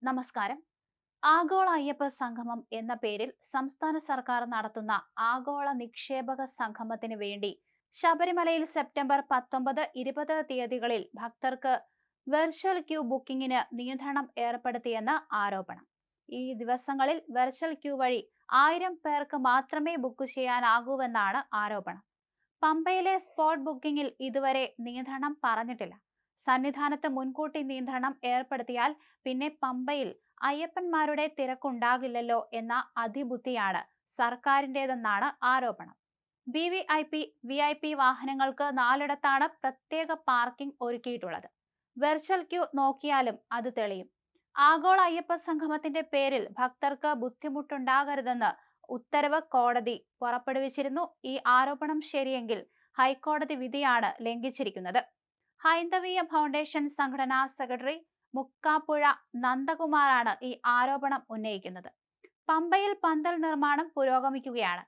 നമസ്കാരം. ആഗോള അയ്യപ്പ സംഗമം എന്ന പേരിൽ സംസ്ഥാന സർക്കാർ നടത്തുന്ന ആഗോള നിക്ഷേപക സംഗമത്തിന് വേണ്ടി ശബരിമലയിൽ സെപ്റ്റംബർ 19, 20 തീയതികളിൽ ഭക്തർക്ക് വെർച്വൽ ക്യൂ ബുക്കിംഗിന് നിയന്ത്രണം ഏർപ്പെടുത്തിയെന്ന് ആരോപണം. ഈ ദിവസങ്ങളിൽ വെർച്വൽ ക്യൂ വഴി 1000 പേർക്ക് മാത്രമേ ബുക്ക് ചെയ്യാനാകൂവെന്നാണ് ആരോപണം. പമ്പയിലെ സ്പോട്ട് ബുക്കിംഗിൽ ഇതുവരെ നിയന്ത്രണം പറഞ്ഞിട്ടില്ല. സന്നിധാനത്ത് മുൻകൂട്ടി നിയന്ത്രണം ഏർപ്പെടുത്തിയാൽ പിന്നെ പമ്പയിൽ അയ്യപ്പന്മാരുടെ തിരക്കുണ്ടാകില്ലല്ലോ എന്ന അതിബുദ്ധിയാണ് സർക്കാരിൻ്റെതെന്നാണ് ആരോപണം. VIP വാഹനങ്ങൾക്ക് 4ഇടത്താണ് പ്രത്യേക പാർക്കിംഗ് ഒരുക്കിയിട്ടുള്ളത്. വെർച്വൽ ക്യൂ നോക്കിയാലും അത് തെളിയും. ആഗോള അയ്യപ്പ സംഗമത്തിന്റെ പേരിൽ ഭക്തർക്ക് ബുദ്ധിമുട്ടുണ്ടാകരുതെന്ന് ഉത്തരവ് കോടതി പുറപ്പെടുവിച്ചിരുന്നു. ഈ ആരോപണം ശരിയെങ്കിൽ ഹൈക്കോടതി വിധിയാണ് ലംഘിച്ചിരിക്കുന്നത്. ഹൈന്ദവീയ ഫൗണ്ടേഷൻ സംഘടനാ സെക്രട്ടറി മുക്കാപ്പുഴ നന്ദകുമാറാണ് ഈ ആരോപണം ഉന്നയിക്കുന്നത്. പമ്പയിൽ പന്തൽ നിർമ്മാണം പുരോഗമിക്കുകയാണ്.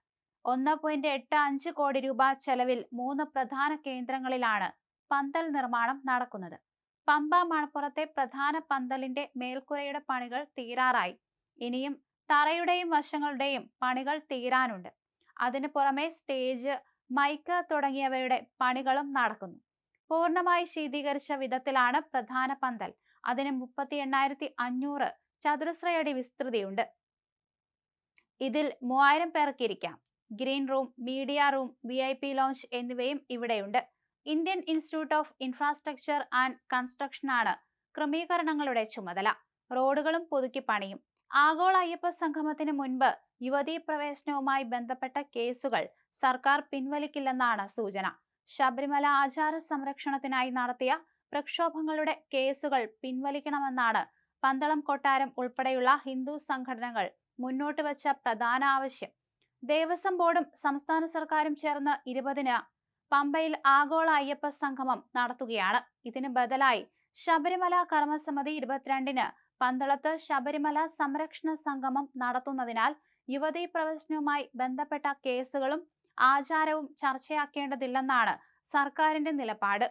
1.85 കോടി രൂപ ചെലവിൽ 3 പ്രധാന കേന്ദ്രങ്ങളിലാണ് പന്തൽ നിർമ്മാണം നടക്കുന്നത്. പമ്പ മണപ്പുറത്തെ പ്രധാന പന്തലിന്റെ മേൽക്കൂരയുടെ പണികൾ തീരാറായി. ഇനിയും തറയുടെയും വശങ്ങളുടെയും പണികൾ തീരാനുണ്ട്. അതിനു പുറമെ സ്റ്റേജ്, മൈക്ക് തുടങ്ങിയവയുടെ പണികളും നടക്കുന്നു. പൂർണ്ണമായി ശീതീകരിച്ച വിധത്തിലാണ് പ്രധാന പന്തൽ. അതിന് 38,500 ചതുരശ്രയടി വിസ്തൃതിയുണ്ട്. ഇതിൽ 3000 പേർക്ക് ഇരിക്കാം. Green room, media room, VIP lounge എന്നിവയും ഇവിടെയുണ്ട്. Indian institute of infrastructure and കൺസ്ട്രക്ഷനാണ് ക്രമീകരണങ്ങളുടെ ചുമതല. റോഡുകളും പുതുക്കി പണിയും. ആഗോള അയ്യപ്പ സംഗമത്തിന് മുൻപ് യുവതീ പ്രവേശനവുമായി ബന്ധപ്പെട്ട കേസുകൾ സർക്കാർ പിൻവലിക്കില്ലെന്നാണ് സൂചന. ശബരിമല ആചാര സംരക്ഷണത്തിനായി നടത്തിയ പ്രക്ഷോഭങ്ങളുടെ കേസുകൾ പിൻവലിക്കണമെന്നാണ് പന്തളം കൊട്ടാരം ഉൾപ്പെടെയുള്ള ഹിന്ദു സംഘടനകൾ മുന്നോട്ട് വച്ച പ്രധാന ആവശ്യം. ദേവസ്വം ബോർഡും സംസ്ഥാന സർക്കാരും ചേർന്ന് 20-ന് പമ്പയിൽ ആഗോള അയ്യപ്പ സംഗമം നടത്തുകയാണ്. ഇതിന് ബദലായി ശബരിമല കർമ്മസമിതി 22-ന് പന്തളത്ത് ശബരിമല സംരക്ഷണ സംഗമം നടത്തുന്നതിനാൽ യുവതീ പ്രവേശനവുമായി ബന്ധപ്പെട്ട കേസുകളും ആചാരവും ചർച്ചയാക്കേണ്ടതില്ലെന്നാണ് സർക്കാരിന്റെ നിലപാട്.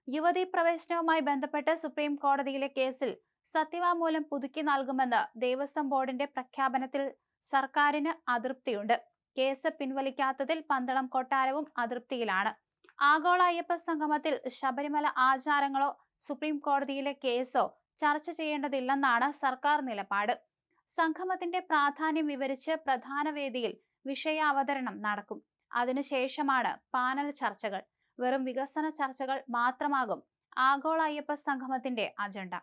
യുവതീ പ്രവേശനവുമായി ബന്ധപ്പെട്ട് സുപ്രീം കോടതിയിലെ കേസിൽ സത്യവാങ്മൂലം പുതുക്കി നൽകുമെന്ന് ദേവസ്വം ബോർഡിന്റെ പ്രഖ്യാപനത്തിൽ സർക്കാരിന് അതൃപ്തിയുണ്ട്. കേസ് പിൻവലിക്കാത്തതിൽ പന്തളം കൊട്ടാരവും അതൃപ്തിയിലാണ്. ആഗോള അയ്യപ്പ സംഗമത്തിൽ ശബരിമല ആചാരങ്ങളോ സുപ്രീം കോടതിയിലെ കേസോ ചർച്ച ചെയ്യേണ്ടതില്ലെന്നാണ് സർക്കാർ നിലപാട്. സംഗമത്തിന്റെ പ്രാധാന്യം വിവരിച്ച് പ്രധാന വേദിയിൽ വിഷയാവതരണം നടക്കും. അതിനുശേഷമാണ് പാനൽ ചർച്ചകൾ. വെറും വികസന ചർച്ചകൾ മാത്രമാകും ആഗോള അയ്യപ്പ സംഗമത്തിന്റെ അജണ്ട.